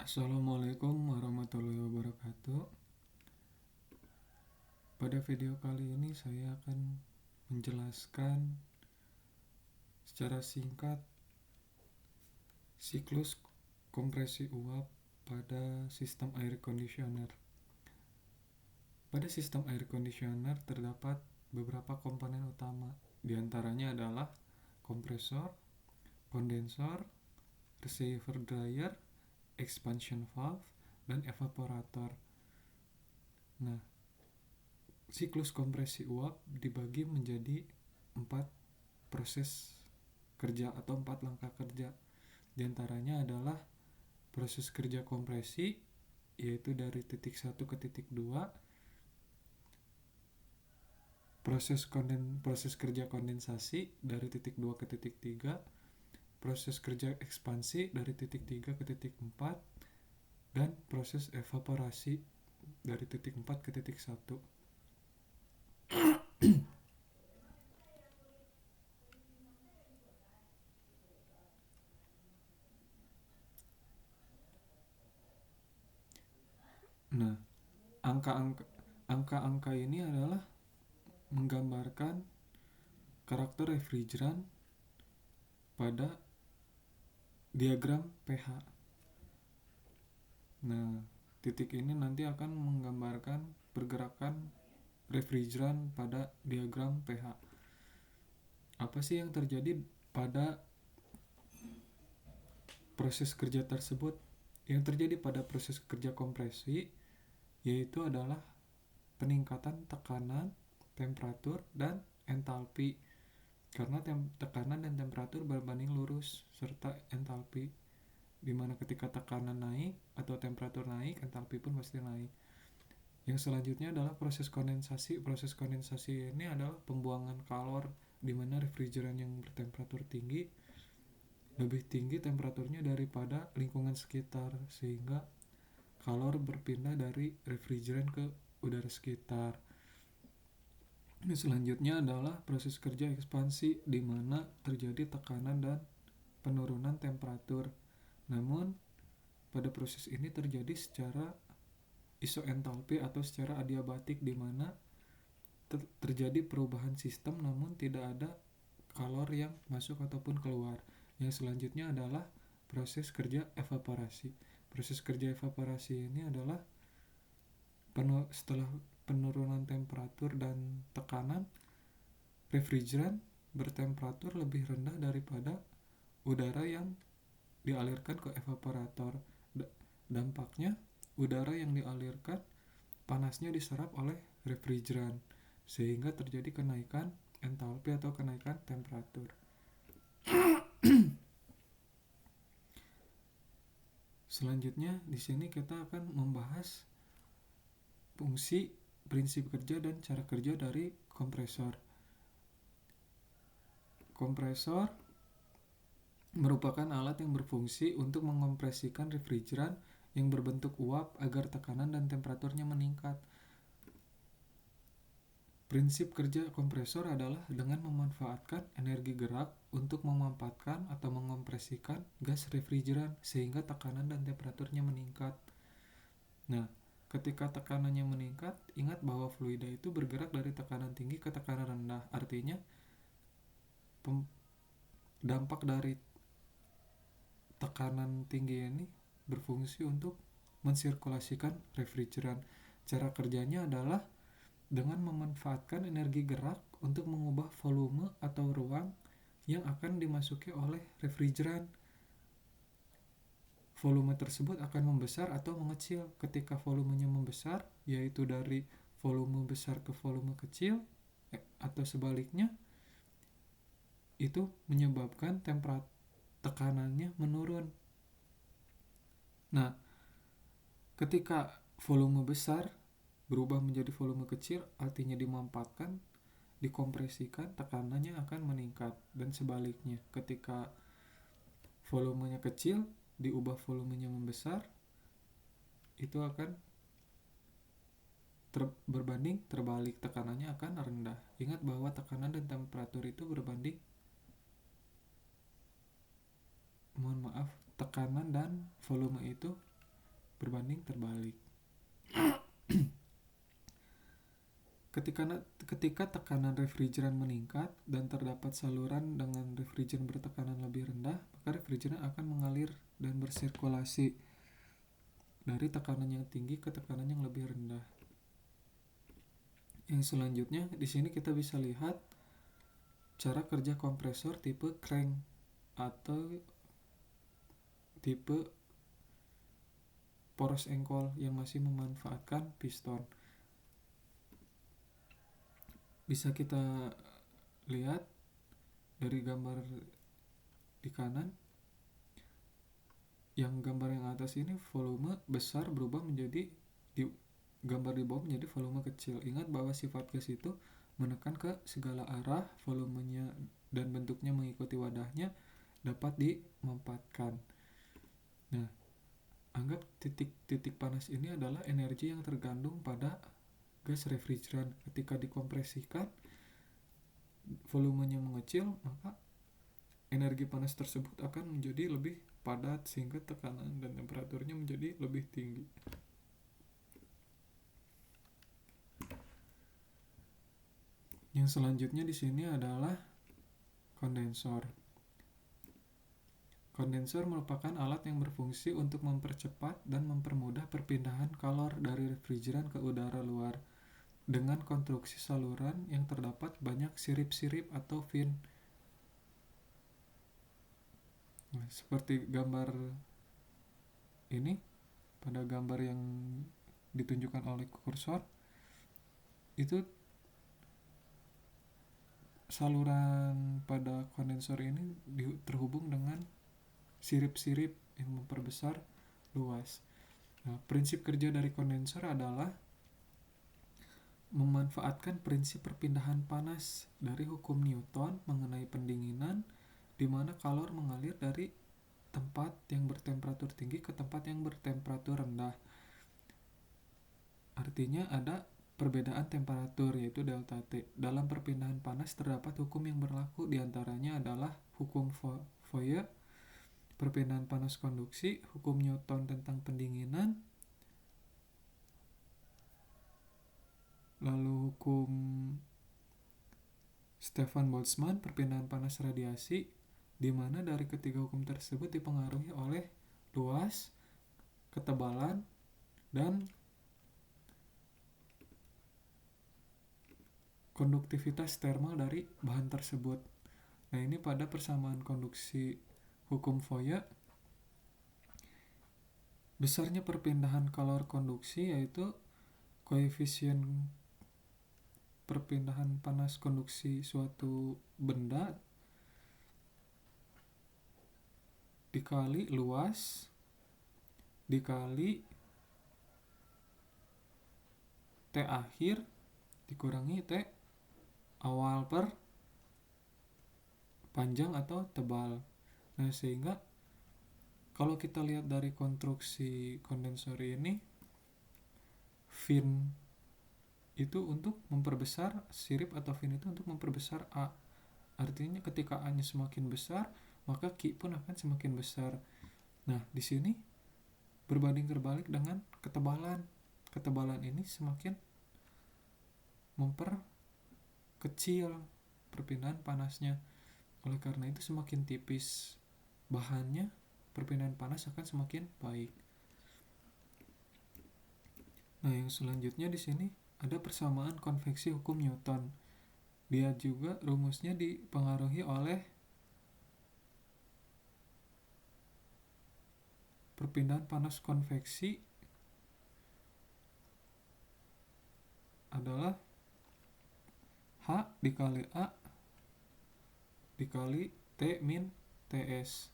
Assalamualaikum warahmatullahi wabarakatuh. Pada video kali ini saya akan menjelaskan secara singkat siklus kompresi uap pada sistem air conditioner. Pada sistem air conditioner terdapat beberapa komponen utama. Di antaranya adalah kompresor, kondensor, receiver dryer, expansion valve, dan evaporator. Nah, siklus kompresi uap dibagi menjadi 4 proses kerja atau 4 langkah kerja. Di antaranya adalah proses kerja kompresi, yaitu dari titik 1 ke titik 2, proses kerja kondensasi dari titik 2 ke titik 3, proses kerja ekspansi dari titik 3 ke titik 4, dan proses evaporasi dari titik 4 ke titik 1. Nah, angka-angka ini adalah menggambarkan karakter refrigeran pada diagram pH. Nah, titik ini nanti akan menggambarkan pergerakan refrigeran pada diagram pH. Apa sih yang terjadi pada proses kerja tersebut? Yang terjadi pada proses kerja kompresi yaitu adalah peningkatan tekanan, temperatur, dan entalpi. Karena tekanan dan temperatur berbanding lurus serta entalpi, di mana ketika tekanan naik atau temperatur naik, entalpi pun pasti naik. Yang selanjutnya adalah proses kondensasi. Proses kondensasi ini adalah pembuangan kalor, di mana refrigeran yang bertemperatur tinggi lebih tinggi temperaturnya daripada lingkungan sekitar, sehingga kalor berpindah dari refrigeran ke udara sekitar. Selanjutnya adalah proses kerja ekspansi, di mana terjadi tekanan dan penurunan temperatur. Namun, pada proses ini terjadi secara isoentalpi atau secara adiabatik, di mana terjadi perubahan sistem namun tidak ada kalor yang masuk ataupun keluar. Yang selanjutnya adalah proses kerja evaporasi. Proses kerja evaporasi ini adalah setelah penurunan temperatur dan tekanan, refrigeran bertemperatur lebih rendah daripada udara yang dialirkan ke evaporator. Dampaknya, udara yang dialirkan panasnya diserap oleh refrigeran, sehingga terjadi kenaikan entalpi atau kenaikan temperatur. Selanjutnya, di sini kita akan membahas fungsi, prinsip kerja, dan cara kerja dari kompresor. Kompresor merupakan alat yang berfungsi untuk mengompresikan refrigeran yang berbentuk uap agar tekanan dan temperaturnya meningkat. Prinsip kerja kompresor adalah dengan memanfaatkan energi gerak untuk memanfaatkan atau mengompresikan gas refrigeran sehingga tekanan dan temperaturnya meningkat. Nah, ketika tekanannya meningkat, ingat bahwa fluida itu bergerak dari tekanan tinggi ke tekanan rendah. Artinya, dampak dari tekanan tinggi ini berfungsi untuk mensirkulasikan refrigeran. Cara kerjanya adalah dengan memanfaatkan energi gerak untuk mengubah volume atau ruang yang akan dimasuki oleh refrigeran. Volume tersebut akan membesar atau mengecil. Ketika volumenya membesar, yaitu dari volume besar ke volume kecil, atau sebaliknya, itu menyebabkan tekanannya menurun. Nah, ketika volume besar berubah menjadi volume kecil, artinya dimanfaatkan, dikompresikan, tekanannya akan meningkat. Dan sebaliknya, ketika volumenya kecil diubah volumenya membesar, itu akan berbanding terbalik, tekanannya akan rendah. Ingat bahwa tekanan dan temperatur itu berbanding, tekanan dan volume itu berbanding terbalik. Ketika tekanan refrigeran meningkat dan terdapat saluran dengan refrigeran bertekanan lebih rendah, maka refrigeran akan mengalir dan bersirkulasi dari tekanan yang tinggi ke tekanan yang lebih rendah. Yang selanjutnya di sini kita bisa lihat cara kerja kompresor tipe crank atau tipe poros engkol yang masih memanfaatkan piston. Bisa kita lihat dari gambar di kanan, yang gambar yang atas ini volume besar berubah menjadi gambar di bawah menjadi volume kecil. Ingat bahwa sifat gas itu menekan ke segala arah, volumenya dan bentuknya mengikuti wadahnya dapat dimanfaatkan. Nah, anggap titik panas ini adalah energi yang terkandung pada gas refrigeran. Ketika dikompresikan, volumenya mengecil, maka energi panas tersebut akan menjadi lebih padat sehingga tekanan dan temperaturnya menjadi lebih tinggi. Yang selanjutnya di sini adalah kondensor. Kondensor merupakan alat yang berfungsi untuk mempercepat dan mempermudah perpindahan kalor dari refrigeran ke udara luar dengan konstruksi saluran yang terdapat banyak sirip-sirip atau fin. Nah, seperti gambar ini, pada gambar yang ditunjukkan oleh kursor, itu saluran pada kondensor ini terhubung dengan sirip-sirip yang memperbesar luas. Nah, prinsip kerja dari kondensor adalah memanfaatkan prinsip perpindahan panas dari hukum Newton mengenai pendinginan, di mana kalor mengalir dari tempat yang bertemperatur tinggi ke tempat yang bertemperatur rendah. Artinya ada perbedaan temperatur, yaitu delta T. Dalam perpindahan panas terdapat hukum yang berlaku, diantaranya adalah hukum Fourier, perpindahan panas konduksi, hukum Newton tentang pendinginan, lalu hukum Stefan Boltzmann, perpindahan panas radiasi, di mana dari ketiga hukum tersebut dipengaruhi oleh luas, ketebalan, dan konduktivitas thermal dari bahan tersebut. Nah, ini pada persamaan konduksi hukum Fourier, besarnya perpindahan kalor konduksi yaitu koefisien perpindahan panas konduksi suatu benda dikali luas dikali T akhir dikurangi T awal per panjang atau tebal. Nah, sehingga kalau kita lihat dari konstruksi kondensor ini, fin itu untuk memperbesar, sirip atau fin itu untuk memperbesar A. Artinya ketika A-nya semakin besar, maka Q pun akan semakin besar. Nah, di sini berbanding terbalik dengan ketebalan. Ketebalan ini semakin memperkecil perpindahan panasnya. Oleh karena itu semakin tipis bahannya, perpindahan panas akan semakin baik. Nah, yang selanjutnya di sini ada persamaan konveksi hukum Newton. Dia juga rumusnya dipengaruhi oleh perpindahan panas konveksi adalah H dikali A dikali T min TS.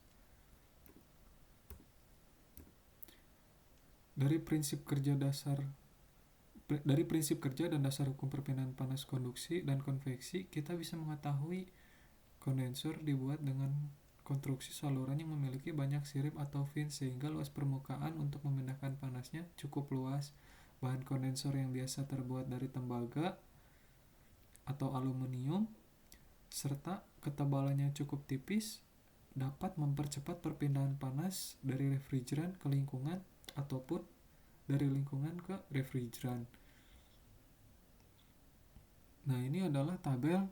Dari prinsip kerja dan dasar hukum perpindahan panas konduksi dan konveksi, kita bisa mengetahui kondensor dibuat dengan konstruksi saluran yang memiliki banyak sirip atau fin, sehingga luas permukaan untuk memindahkan panasnya cukup luas. Bahan kondensor yang biasa terbuat dari tembaga atau aluminium serta ketebalannya cukup tipis dapat mempercepat perpindahan panas dari refrigeran ke lingkungan ataupun dari lingkungan ke refrigeran. Nah, ini adalah tabel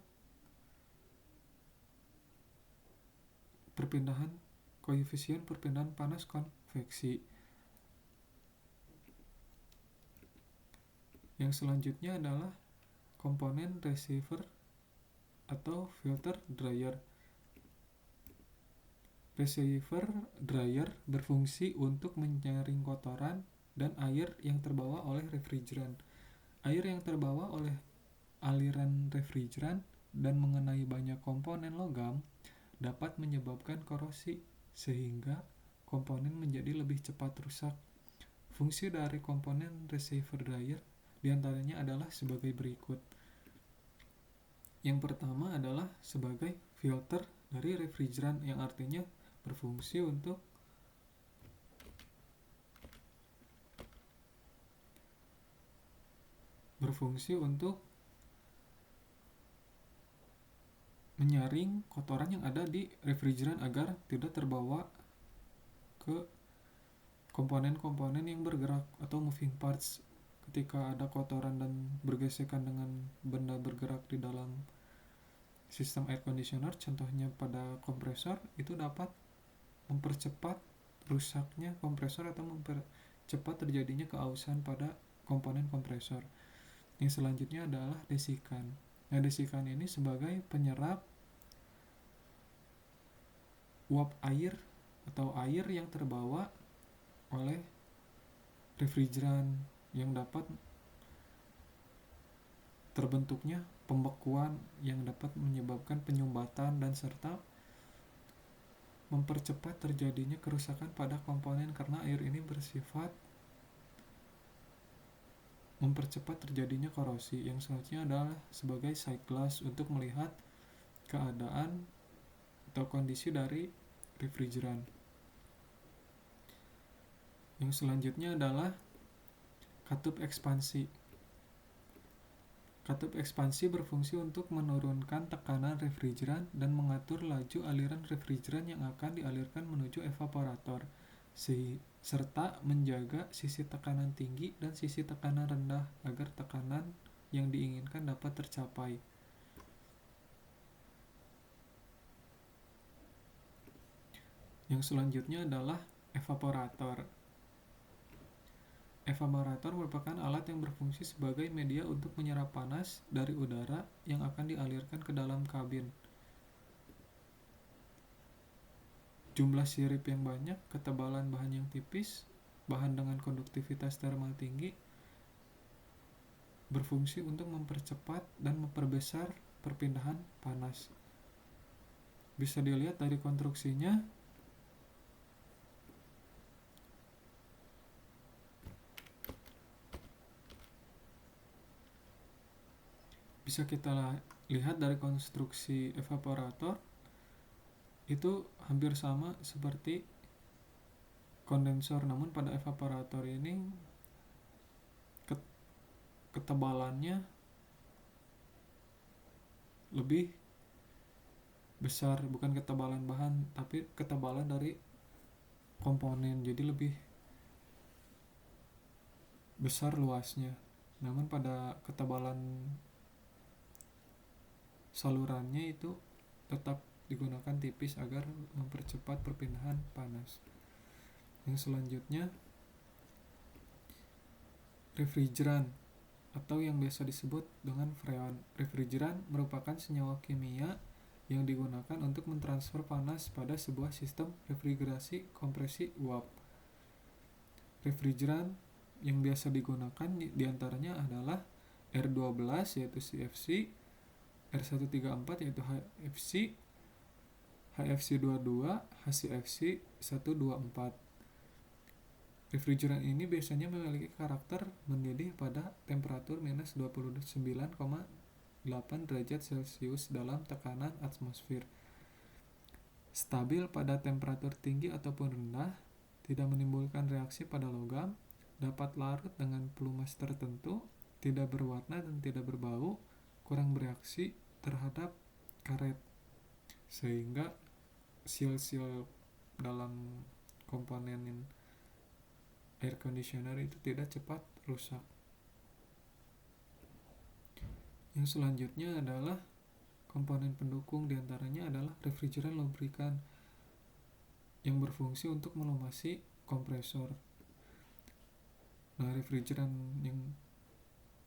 perpindahan koefisien perpindahan panas konveksi. Yang selanjutnya adalah komponen receiver atau filter dryer. Receiver dryer berfungsi untuk menyaring kotoran dan air yang terbawa oleh refrigeran. Air yang terbawa oleh aliran refrigeran dan mengenai banyak komponen logam dapat menyebabkan korosi, sehingga komponen menjadi lebih cepat rusak. Fungsi dari komponen receiver dryer diantaranya adalah sebagai berikut. Yang pertama adalah sebagai filter dari refrigeran, yang artinya berfungsi untuk menyaring kotoran yang ada di refrigeran agar tidak terbawa ke komponen-komponen yang bergerak atau moving parts. Ketika ada kotoran dan bergesekan dengan benda bergerak di dalam sistem air conditioner, contohnya pada kompresor, itu dapat mempercepat rusaknya kompresor atau mempercepat terjadinya keausan pada komponen kompresor. Yang selanjutnya adalah desikan. Nah, desikan ini sebagai penyerap uap air atau air yang terbawa oleh refrigeran, yang dapat terbentuknya pembekuan yang dapat menyebabkan penyumbatan dan serta mempercepat terjadinya kerusakan pada komponen, karena air ini bersifat mempercepat terjadinya korosi. Yang selanjutnya adalah sebagai sight glass untuk melihat keadaan atau kondisi dari refrigeran. Yang selanjutnya adalah katup ekspansi. Katup ekspansi berfungsi untuk menurunkan tekanan refrigeran dan mengatur laju aliran refrigeran yang akan dialirkan menuju evaporator, serta menjaga sisi tekanan tinggi dan sisi tekanan rendah agar tekanan yang diinginkan dapat tercapai. Yang selanjutnya adalah evaporator. Evaporator merupakan alat yang berfungsi sebagai media untuk menyerap panas dari udara yang akan dialirkan ke dalam kabin. Jumlah sirip yang banyak, ketebalan bahan yang tipis, bahan dengan konduktivitas termal tinggi, berfungsi untuk mempercepat dan memperbesar perpindahan panas. Bisa dilihat dari konstruksinya. Bisa kita lihat dari konstruksi evaporator, itu hampir sama seperti kondensor, namun pada evaporator ini ketebalannya lebih besar, bukan ketebalan bahan tapi ketebalan dari komponen, jadi lebih besar luasnya. Namun pada ketebalan salurannya itu tetap digunakan tipis agar mempercepat perpindahan panas. Yang selanjutnya, refrigeran atau yang biasa disebut dengan freon. Refrigeran merupakan senyawa kimia yang digunakan untuk mentransfer panas pada sebuah sistem refrigerasi kompresi uap. Refrigeran yang biasa digunakan diantaranya adalah R12 yaitu CFC, R134 yaitu HFC, HFC22, HCFC 124. Refrigeran ini biasanya memiliki karakter mendidih pada temperatur minus 29,8 derajat Celcius dalam tekanan atmosfer. Stabil pada temperatur tinggi ataupun rendah, tidak menimbulkan reaksi pada logam, dapat larut dengan pelumas tertentu, tidak berwarna dan tidak berbau, kurang bereaksi terhadap karet, sehingga sil-sil dalam komponen air conditioner itu tidak cepat rusak. Yang selanjutnya adalah komponen pendukung, diantaranya adalah refrigeran lubrikan yang berfungsi untuk melumasi kompresor. Nah, refrigeran yang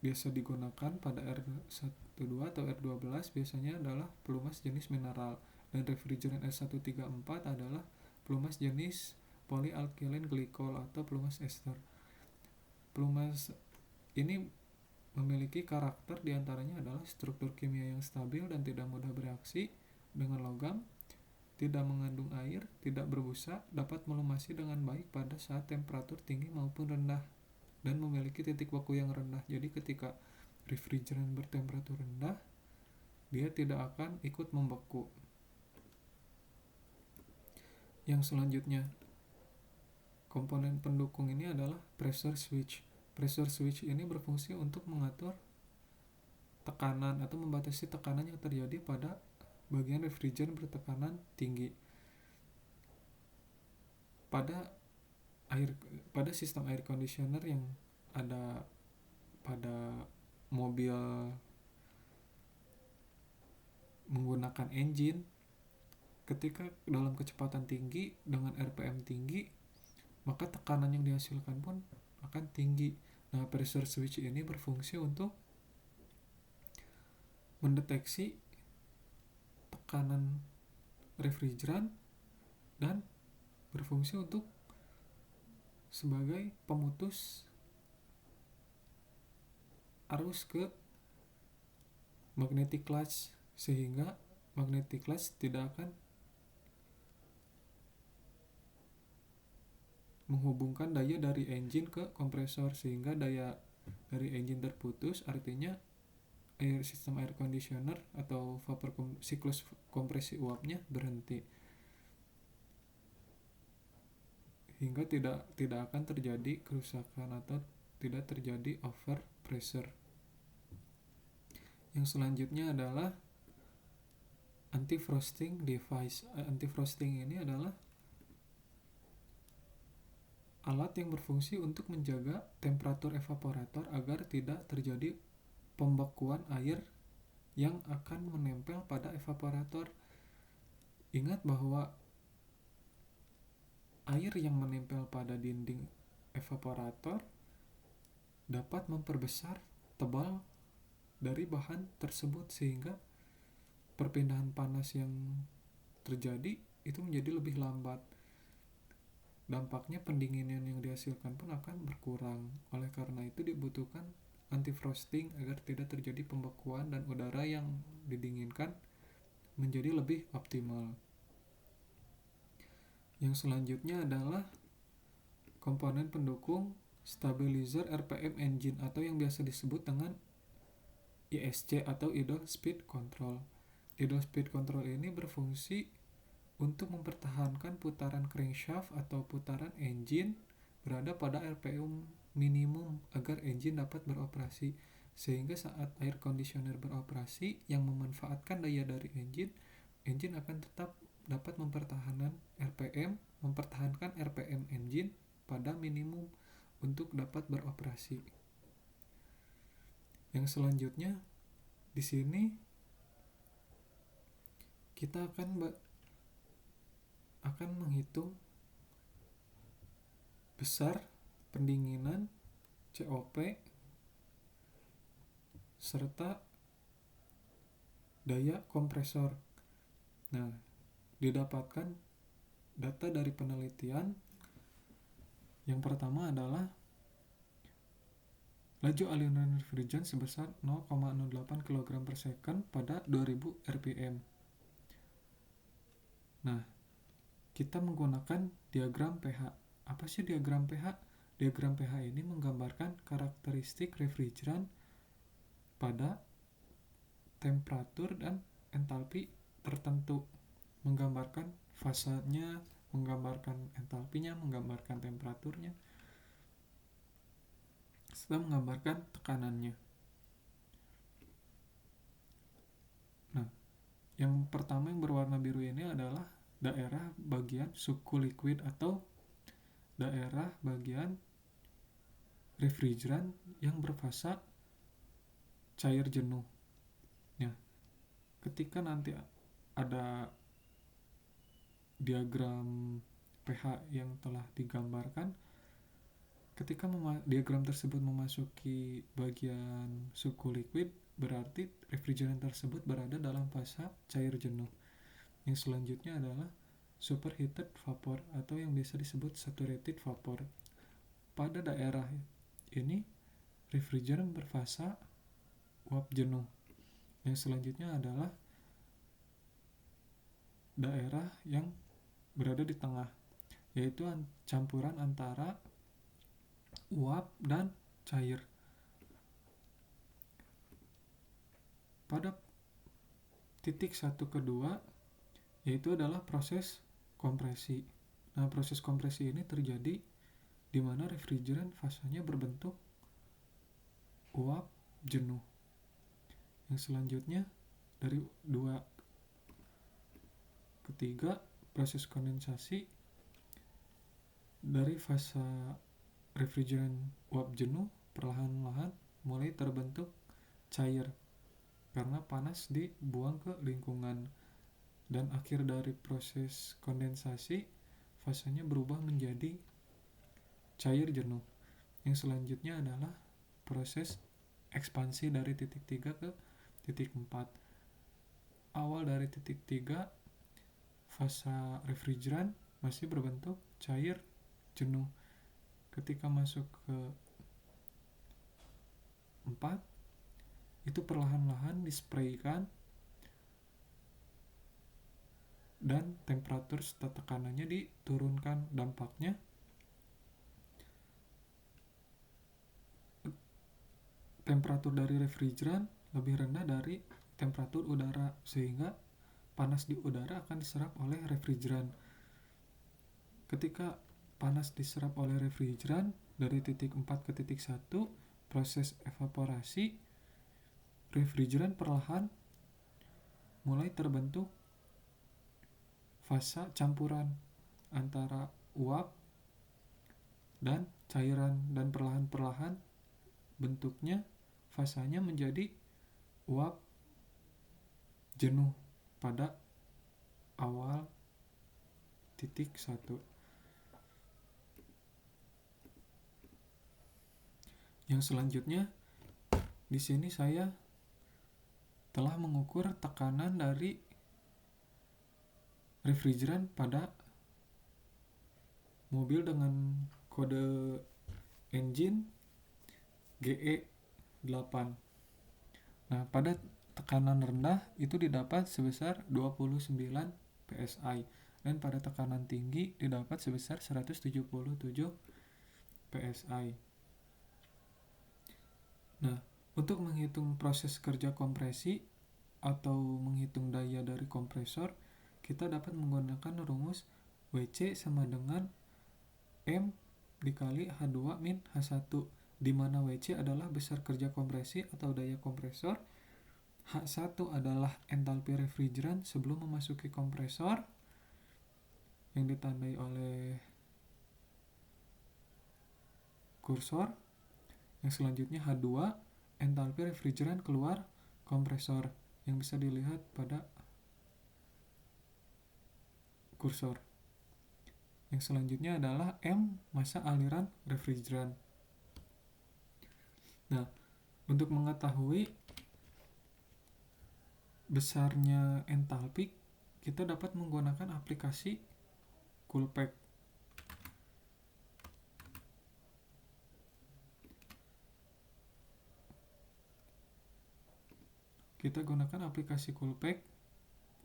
biasa digunakan pada R12 atau R12 biasanya adalah pelumas jenis mineral, dan refrigeran R134 adalah pelumas jenis polyalkylene glycol atau pelumas ester. Pelumas ini memiliki karakter diantaranya adalah struktur kimia yang stabil dan tidak mudah bereaksi dengan logam, tidak mengandung air, tidak berbusa, dapat melumasi dengan baik pada saat temperatur tinggi maupun rendah, dan memiliki titik beku yang rendah. Jadi ketika refrigeran bertemperatur rendah, dia tidak akan ikut membeku. Yang selanjutnya, komponen pendukung ini adalah pressure switch. Pressure switch ini berfungsi untuk mengatur tekanan atau membatasi tekanan yang terjadi pada bagian refrigeran bertekanan tinggi. Pada sistem air conditioner yang ada pada mobil menggunakan engine, ketika dalam kecepatan tinggi dengan RPM tinggi, maka tekanan yang dihasilkan pun akan tinggi. Nah, pressure switch ini berfungsi untuk mendeteksi tekanan refrigeran dan berfungsi untuk sebagai pemutus arus ke magnetic clutch, sehingga magnetic clutch tidak akan menghubungkan daya dari engine ke kompresor, sehingga daya dari engine terputus, artinya sistem air conditioner atau siklus kompresi uapnya berhenti, hingga tidak akan terjadi kerusakan atau tidak terjadi over pressure. Yang selanjutnya adalah anti-frosting device. Anti-frosting ini adalah alat yang berfungsi untuk menjaga temperatur evaporator agar tidak terjadi pembekuan air yang akan menempel pada evaporator. Ingat bahwa air yang menempel pada dinding evaporator dapat memperbesar tebal dari bahan tersebut, sehingga perpindahan panas yang terjadi itu menjadi lebih lambat. Dampaknya pendinginan yang dihasilkan pun akan berkurang. Oleh karena itu dibutuhkan anti-frosting agar tidak terjadi pembekuan dan udara yang didinginkan menjadi lebih optimal. Yang selanjutnya adalah komponen pendukung stabilizer RPM engine atau yang biasa disebut dengan ISC atau idle speed control. Idle speed control ini berfungsi untuk mempertahankan putaran crankshaft atau putaran engine berada pada RPM minimum agar engine dapat beroperasi, sehingga saat air conditioner beroperasi yang memanfaatkan daya dari engine akan tetap dapat mempertahankan RPM engine pada minimum untuk dapat beroperasi. Yang selanjutnya di sini kita akan menghitung besar pendinginan COP serta daya kompresor. Nah, didapatkan data dari penelitian. Yang pertama adalah laju aliran refrigeran sebesar 0,08 kg per second pada 2000 rpm. Nah, kita menggunakan diagram pH. Apa sih diagram pH? Diagram pH ini menggambarkan karakteristik refrigeran pada temperatur dan entalpi tertentu, menggambarkan fasenya, menggambarkan entalpinya, menggambarkan temperaturnya, serta menggambarkan tekanannya. Nah, yang pertama yang berwarna biru ini adalah daerah bagian suku liquid atau daerah bagian refrigeran yang berfasa cair jenuh. Ya, ketika nanti ada diagram pH yang telah digambarkan, ketika diagram tersebut memasuki bagian suku liquid, berarti refrigeran tersebut berada dalam fasa cair jenuh. Yang selanjutnya adalah superheated vapor atau yang biasa disebut saturated vapor. Pada daerah ini refrigeran berfasa uap jenuh. Yang selanjutnya adalah daerah yang berada di tengah, yaitu campuran antara uap dan cair. Pada titik 1 ke 2 yaitu adalah proses kompresi. Nah, proses kompresi ini terjadi di mana refrigeran fasanya berbentuk uap jenuh. Yang selanjutnya dari 2 ke 3 proses kondensasi. Dari fasa refrigeran uap jenuh perlahan-lahan mulai terbentuk cair karena panas dibuang ke lingkungan, dan akhir dari proses kondensasi fasanya berubah menjadi cair jenuh. Yang selanjutnya adalah proses ekspansi dari titik 3 ke titik 4. Awal dari titik 3 fasa refrigeran masih berbentuk cair jenuh. Ketika masuk ke 4 itu perlahan-lahan dispraykan dan temperatur serta tekanannya diturunkan. Dampaknya temperatur dari refrigeran lebih rendah dari temperatur udara, sehingga panas di udara akan diserap oleh refrigeran. Ketika panas diserap oleh refrigeran dari titik 4 ke titik 1, proses evaporasi, refrigeran perlahan mulai terbentuk fasa campuran antara uap dan cairan, dan perlahan-perlahan bentuknya fasanya menjadi uap jenuh pada awal titik 1. Yang selanjutnya di sini saya telah mengukur tekanan dari refrigeran pada mobil dengan kode engine GE8. Nah, pada tekanan rendah itu didapat sebesar 29 PSI, dan pada tekanan tinggi didapat sebesar 177 PSI. Nah, untuk menghitung proses kerja kompresi atau menghitung daya dari kompresor, kita dapat menggunakan rumus WC sama dengan M dikali H2 min H1, di mana WC adalah besar kerja kompresi atau daya kompresor, H1 adalah entalpi refrigeran sebelum memasuki kompresor yang ditandai oleh kursor. Yang selanjutnya H2 entalpi refrigeran keluar kompresor yang bisa dilihat pada kursor. Yang selanjutnya adalah M massa aliran refrigeran. Nah, untuk mengetahui besarnya entalpi, kita dapat menggunakan aplikasi Coolpack. Kita gunakan aplikasi Coolpack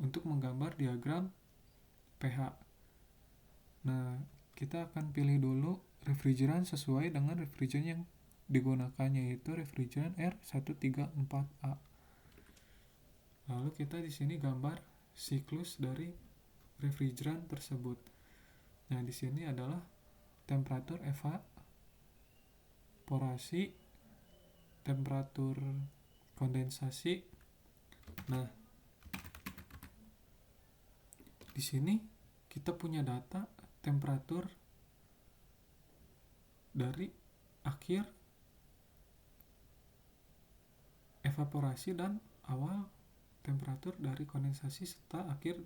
untuk menggambar diagram pH. Nah, kita akan pilih dulu refrigeran sesuai dengan refrigeran yang digunakannya, yaitu refrigeran R134A. Lalu kita di sini gambar siklus dari refrigeran tersebut. Nah, di sini adalah temperatur evaporasi, temperatur kondensasi. Nah, di sini kita punya data temperatur dari akhir evaporasi dan awal temperatur dari kondensasi serta akhir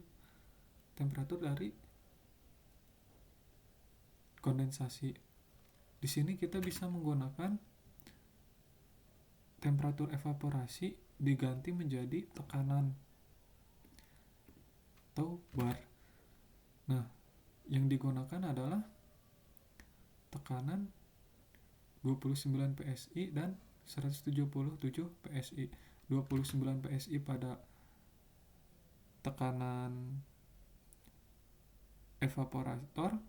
temperatur dari kondensasi. Di sini kita bisa menggunakan temperatur evaporasi diganti menjadi tekanan atau bar. Nah, yang digunakan adalah tekanan 29 PSI dan 177 PSI. 29 PSI pada tekanan evaporator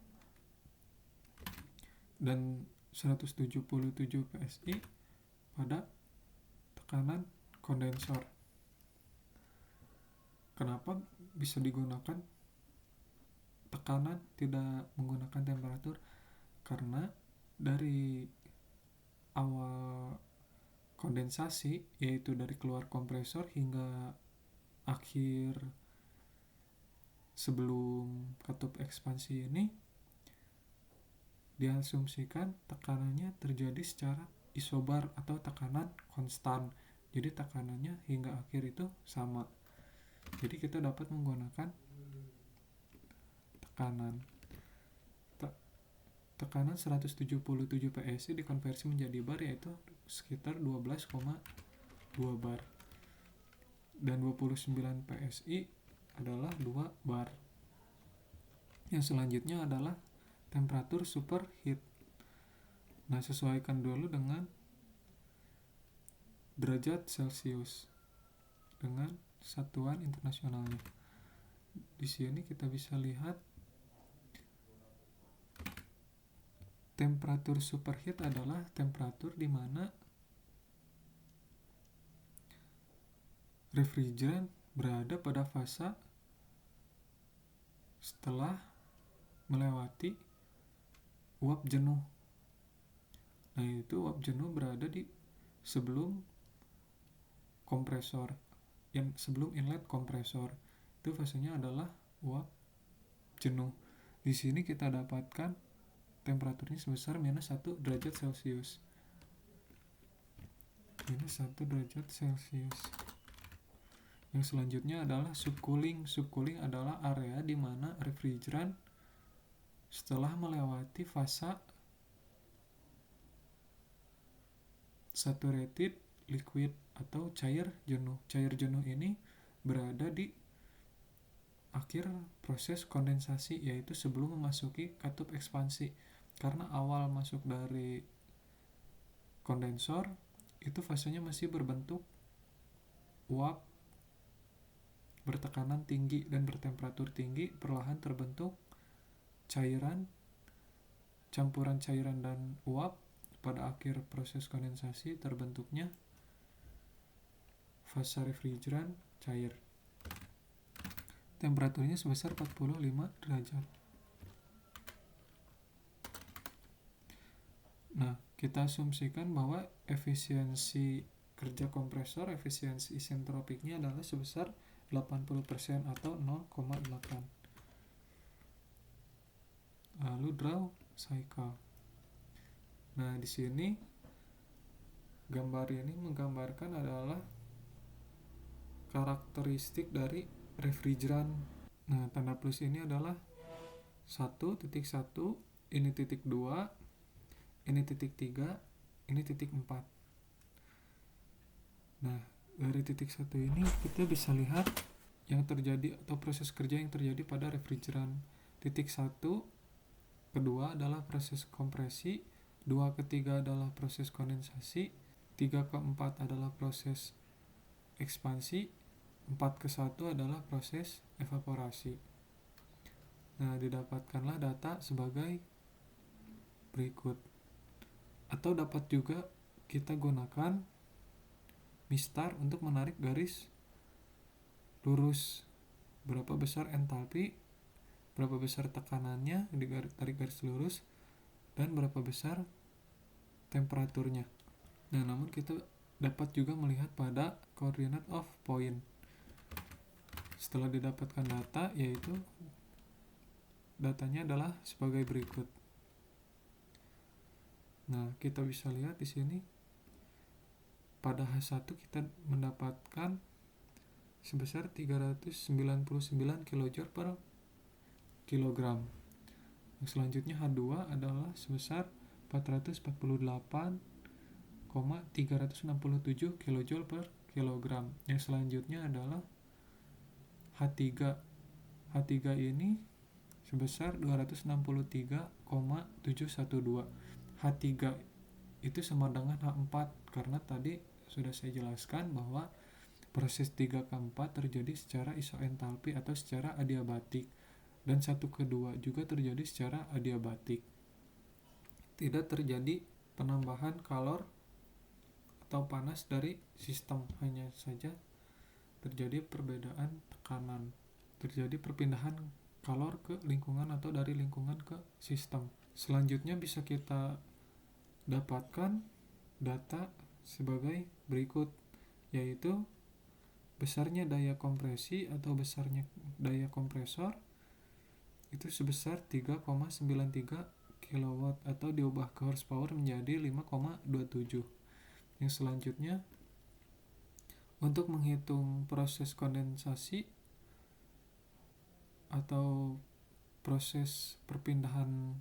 dan 177 PSI pada tekanan kondensor. Kenapa bisa digunakan tekanan tidak menggunakan temperatur? Karena dari awal kondensasi, yaitu dari keluar kompresor hingga akhir sebelum katup ekspansi ini, diasumsikan tekanannya terjadi secara isobar atau tekanan konstan. Jadi tekanannya hingga akhir itu sama. Jadi kita dapat menggunakan tekanan 177 PSI dikonversi menjadi bar, yaitu sekitar 12,2 bar. Dan 29 PSI adalah 2 bar. Yang selanjutnya adalah temperatur superheat. Nah, sesuaikan dulu dengan derajat Celcius dengan satuan internasionalnya. Di sini kita bisa lihat temperatur superheat adalah temperatur di mana refrigeran berada pada fase setelah melewati uap jenuh. Nah, itu uap jenuh berada di sebelum kompresor, yang sebelum inlet kompresor. Itu fasenya adalah uap jenuh. Di sini kita dapatkan temperaturnya sebesar minus 1 derajat Celcius. Minus 1 derajat Celcius. Yang selanjutnya adalah subcooling. Subcooling adalah area di mana refrigeran setelah melewati fase saturated liquid atau cair jenuh. Cair jenuh ini berada di akhir proses kondensasi, yaitu sebelum memasuki katup ekspansi. Karena awal masuk dari kondensor itu fasenya masih berbentuk uap bertekanan tinggi dan bertemperatur tinggi, perlahan terbentuk cairan, campuran cairan dan uap. Pada akhir proses kondensasi terbentuknya fase refrigeran cair. Temperaturnya sebesar 45 derajat. Nah, kita asumsikan bahwa efisiensi kerja kompresor, efisiensi isentropiknya adalah sebesar 80% atau 0,8. Lalu draw cycle. Nah, di sini gambar ini menggambarkan adalah karakteristik dari refrigeran. Nah, tanda plus ini adalah 1.1, ini titik 2, ini titik 3, ini titik 4. Nah, dari titik 1 ini kita bisa lihat yang terjadi atau proses kerja yang terjadi pada refrigeran. Titik 1 kedua adalah proses kompresi, 2 ketiga adalah proses kondensasi, 3 ke 4 adalah proses ekspansi, 4 ke 1 adalah proses evaporasi. Nah, didapatkanlah data sebagai berikut. Atau dapat juga kita gunakan mistar untuk menarik garis lurus. Berapa besar entalpi, berapa besar tekanannya, tarik garis lurus, dan berapa besar temperaturnya. Nah, namun kita dapat juga melihat pada coordinate of point. Setelah didapatkan data, yaitu datanya adalah sebagai berikut. Nah, kita bisa lihat di sini pada H1 kita mendapatkan sebesar 399 kJ per kilogram. Selanjutnya H2 adalah sebesar 448,367 kJ per kilogram. Yang selanjutnya adalah H3. H3 ini sebesar 263,712. H3 itu sama dengan H4 karena tadi sudah saya jelaskan bahwa proses 3 ke 4 terjadi secara isoentalpi atau secara adiabatik, dan 1 ke 2 juga terjadi secara adiabatik. Tidak terjadi penambahan kalor atau panas dari sistem, hanya saja terjadi perbedaan tekanan, terjadi perpindahan kalor ke lingkungan atau dari lingkungan ke sistem. Selanjutnya bisa kita dapatkan data sebagai berikut, yaitu besarnya daya kompresi atau besarnya daya kompresor itu sebesar 3,93 kW atau diubah ke horsepower menjadi 5,27. Yang selanjutnya untuk menghitung proses kondensasi atau proses perpindahan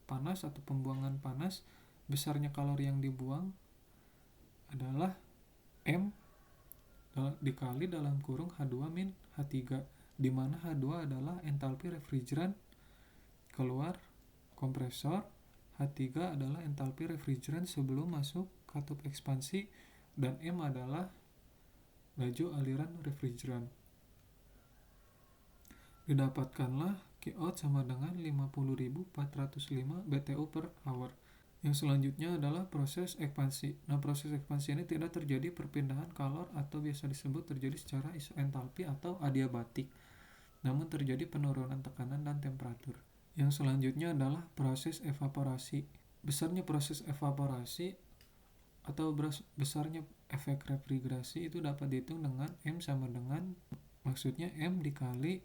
panas atau pembuangan panas, besarnya kalori yang dibuang adalah M dikali dalam kurung H2 min H3, di mana H2 adalah entalpi refrigeran keluar kompresor, H3 adalah entalpi refrigeran sebelum masuk katup ekspansi, dan M adalah laju aliran refrigeran. Didapatkanlah Qout sama dengan 50.405 BTU per hour. Yang selanjutnya adalah proses ekspansi. Nah, proses ekspansi ini tidak terjadi perpindahan kalor atau biasa disebut terjadi secara isoentalpi atau adiabatik, namun terjadi penurunan tekanan dan temperatur. Yang selanjutnya adalah proses evaporasi. Besarnya proses evaporasi atau besarnya efek refrigerasi itu dapat dihitung dengan M sama dengan, maksudnya M dikali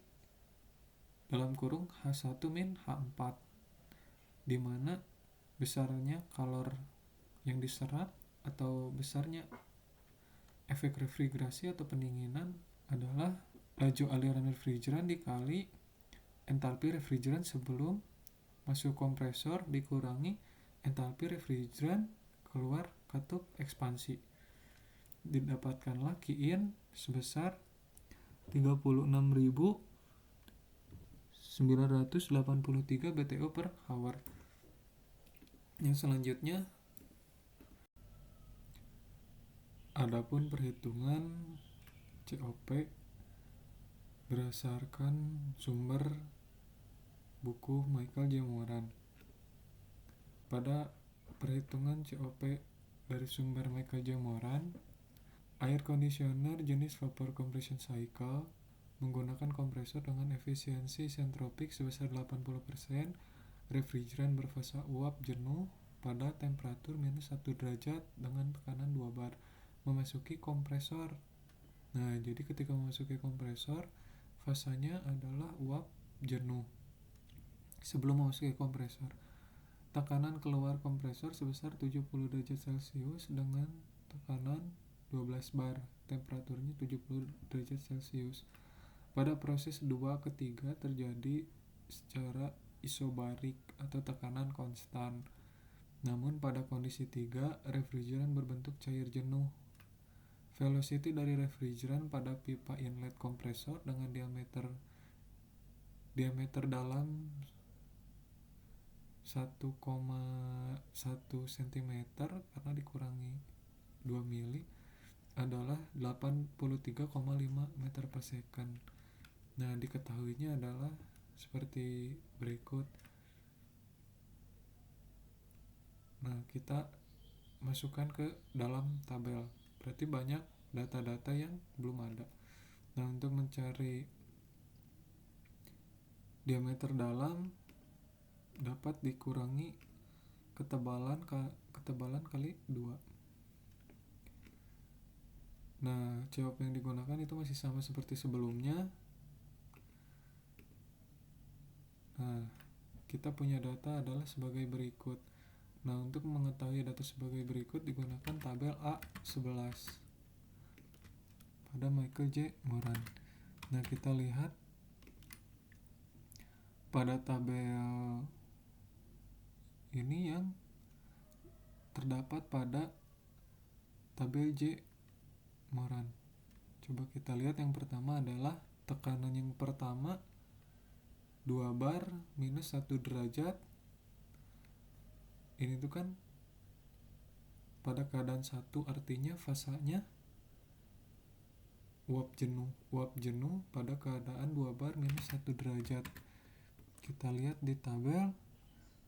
dalam kurung H1 min H4, di mana besarnya kalor yang diserap atau besarnya efek refrigerasi atau pendinginan adalah laju aliran refrigeran dikali entalpi refrigeran sebelum masuk kompresor dikurangi entalpi refrigeran keluar katup ekspansi. Didapatkanlah Qin sebesar 36.983 BTU per hour. Yang selanjutnya adapun perhitungan COP berdasarkan sumber buku Michael J. Moran. Pada perhitungan COP dari sumber Michael J. Moran, air conditioner jenis vapor compression cycle menggunakan kompresor dengan efisiensi sentropik sebesar 80%, refrigeran berfasa uap jenuh pada temperatur minus 1 derajat dengan tekanan 2 bar memasuki kompresor. Nah, jadi ketika memasuki kompresor, fasanya adalah uap jenuh. Sebelum memasuki kompresor, tekanan keluar kompresor sebesar 70 derajat Celcius dengan tekanan 12 bar, temperaturnya 70 derajat Celcius. Pada proses 2 ke 3 terjadi secara isobarik atau tekanan konstan. Namun pada kondisi 3, refrigeran berbentuk cair jenuh. Velocity dari refrigeran pada pipa inlet kompresor dengan diameter dalam 1,1 cm karena dikurangi 2 mili adalah 83,5 meter per second. Nah, diketahuinya adalah seperti berikut. Nah, kita masukkan ke dalam tabel. Berarti banyak data-data yang belum ada. Nah, untuk mencari diameter dalam dapat dikurangi ketebalan kali 2. Nah, COP yang digunakan itu masih sama seperti sebelumnya. Nah, kita punya data adalah sebagai berikut. Nah, untuk mengetahui data sebagai berikut digunakan tabel A11 pada Michael J. Moran. Nah, kita lihat pada tabel ini yang terdapat pada tabel J. Moran. Coba kita lihat, yang pertama adalah tekanan yang pertama 2 bar minus 1 derajat. Ini tuh kan pada keadaan 1, artinya fasanya uap jenuh pada keadaan 2 bar minus 1 derajat. Kita lihat di tabel,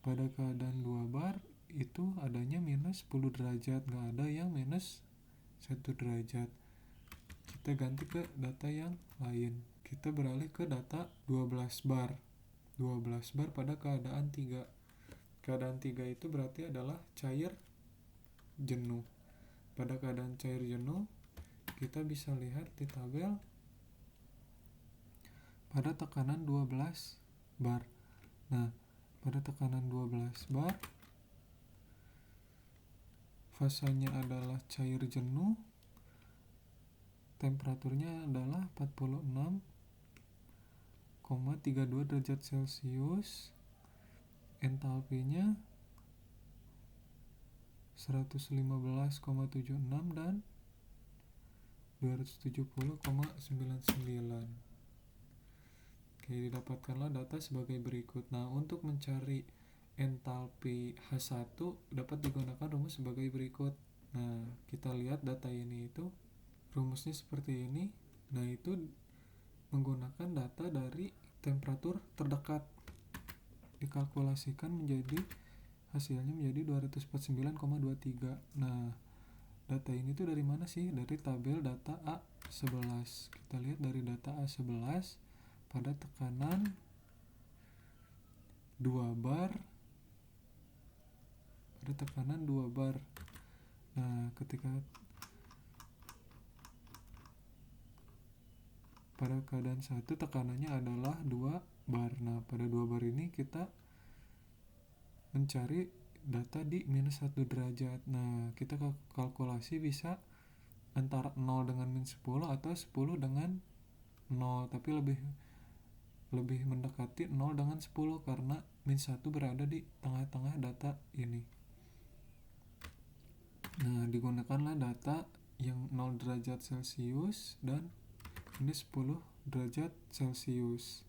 pada keadaan 2 bar itu adanya minus 10 derajat, nggak ada yang minus 1 derajat. Kita ganti ke data yang lain. Kita beralih ke data 12 bar. 12 bar pada keadaan 3. Keadaan 3 itu berarti adalah cair jenuh. Pada keadaan cair jenuh, kita bisa lihat di tabel pada tekanan 12 bar. Nah, pada tekanan 12 bar, fasanya adalah cair jenuh, temperaturnya adalah 46,32 derajat Celcius, entalpinya 115,76 dan 270,99. Oke, didapatkanlah data sebagai berikut. Nah, untuk mencari entalpi H1 dapat digunakan rumus sebagai berikut. Nah, kita lihat data ini itu rumusnya seperti ini. Nah, itu menggunakan data dari temperatur terdekat, dikalkulasikan menjadi hasilnya menjadi 249,23. Nah, data ini tuh dari mana sih? Dari tabel data A11. Kita lihat dari data A11 pada tekanan 2 bar. Pada tekanan 2 bar. Nah, ketika pada keadaan 1 tekanannya adalah 2 bar. Nah, pada 2 bar ini kita mencari data di minus 1 derajat. Nah, kita kalkulasi bisa antara 0 dengan minus 10 atau 10 dengan 0, tapi lebih mendekati 0 dengan 10 karena minus 1 berada di tengah-tengah data ini. Nah, digunakanlah data yang 0 derajat Celcius dan minus 10 derajat Celcius.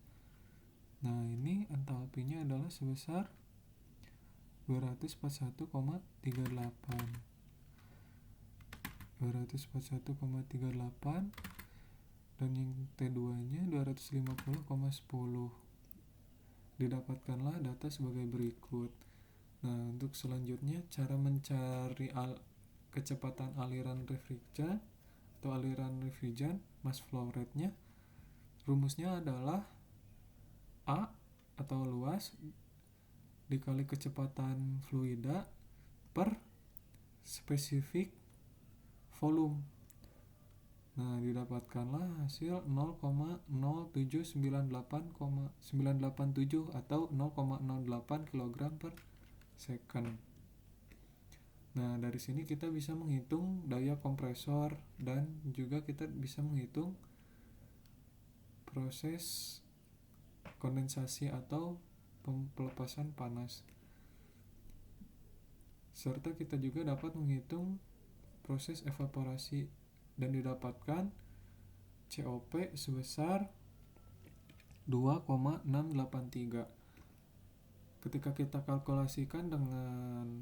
Nah, ini entalpinya adalah sebesar 241,38. 241,38 dan yang T2-nya 250,10. Didapatkanlah data sebagai berikut. Nah, untuk selanjutnya cara mencari kecepatan aliran refrigeran atau aliran refrigeran mass flow rate-nya, rumusnya adalah A atau luas dikali kecepatan fluida per spesifik volume. Nah, didapatkanlah hasil 0,0798987 atau 0,08 kg per second. Nah, dari sini kita bisa menghitung daya kompresor dan juga kita bisa menghitung proses kondensasi atau pelepasan panas. Serta kita juga dapat menghitung proses evaporasi dan didapatkan COP sebesar 2,683. Ketika kita kalkulasikan dengan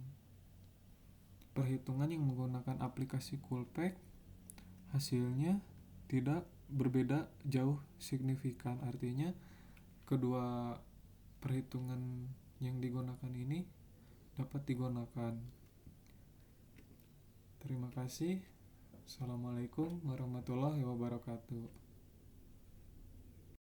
perhitungan yang menggunakan aplikasi Coolpack, hasilnya tidak berbeda jauh signifikan. Artinya kedua perhitungan yang digunakan ini dapat digunakan. Terima kasih. Assalamualaikum warahmatullahi wabarakatuh.